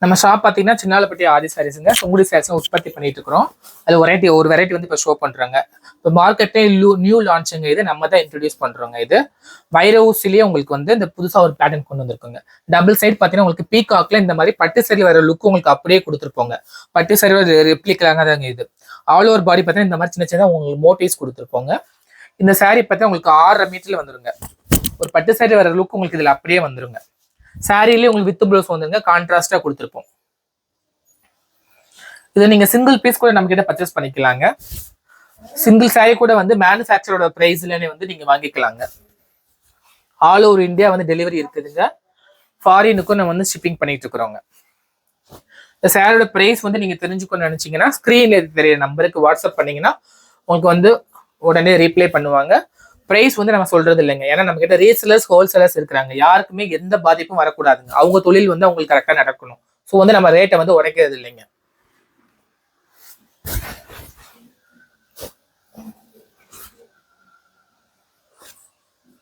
நம்ம ஷாப் பார்த்தீங்கன்னா சின்னாலப்பட்டி ஆதி சாரீஸுங்க. சுங்குடி சாரீஸ் உற்பத்தி பண்ணிட்டு இருக்கிறோம். அது ஒரு வெரைட்டி வந்து இப்போ ஷோ பண்றாங்க. இப்போ மார்க்கெட்டே நியூ லான்ச்சுங்க. இது நம்ம தான் இன்ட்ரடியூஸ் பண்றோங்க. இது வைரவுசிலேயே உங்களுக்கு வந்து இந்த புதுசா ஒரு பேட்டர்ன் கொண்டு வந்திருக்குங்க. டபுள் சைட் பார்த்தீங்கன்னா உங்களுக்கு பீகாக்ல இந்த மாதிரி பட்டு சரி வர லுக் உங்களுக்கு அப்படியே கொடுத்துருப்போங்க. பட்டு சரி ரெப்ளிக்காங்க தாங்க இது. ஆல் ஓவர் பாடி பார்த்தீங்கன்னா இந்த மாதிரி சின்ன சின்ன உங்களுக்கு மோட்டிவ்ஸ் கொடுத்துருப்போங்க. இந்த சாரீ பார்த்தா உங்களுக்கு 6.5 மீட்டர்ல வந்துருங்க. ஒரு பட்டு சாரி வர லுக் உங்களுக்கு இதுல அப்படியே வந்துருங்க. சாரிலேயே உங்களுக்கு வித் ப்ளவுஸ் வந்துருங்க. கான்ட்ராஸ்டா கொடுத்துருப்போம். இதை நீங்க சிங்கிள் பீஸ் கூட நம்ம கிட்ட பர்ச்சேஸ் பண்ணிக்கலாங்க. சிங்கிள் சாரி கூட வந்து மேனுஃபேக்சரோட பிரைஸ்லயே வந்து நீங்க வாங்கிக்கலாங்க. ஆல் ஓவர் இந்தியா வந்து டெலிவரி இருக்குதுங்க. ஃபாரினுக்கும் நம்ம வந்து ஷிப்பிங் பண்ணிட்டு இருக்கிறோங்க. இந்த சாரியோட பிரைஸ் வந்து நீங்க தெரிஞ்சுக்கணும்னு நினைச்சீங்கன்னா ஸ்கிரீன்ல தெரிய நம்பருக்கு வாட்ஸ்அப் பண்ணீங்கன்னா உங்களுக்கு வந்து உடனே ரீப்ளை பண்ணுவாங்க. பிரைஸ் வந்து நம்ம சொல்றது இல்லைங்க. ஏன்னா நம்ம கிட்ட ரீசேலர்ஸ் ஹோல்சேலர்ஸ் இருக்கிறாங்க. யாருக்குமே எந்த பாதிப்பும் வரக்கூடாதுங்க. அவங்க தொழில் வந்து அவங்களுக்கு கரெக்டா நடக்கணும். ஸோ வந்து நம்ம ரேட்டை வந்து உடைக்கிறது இல்லைங்க.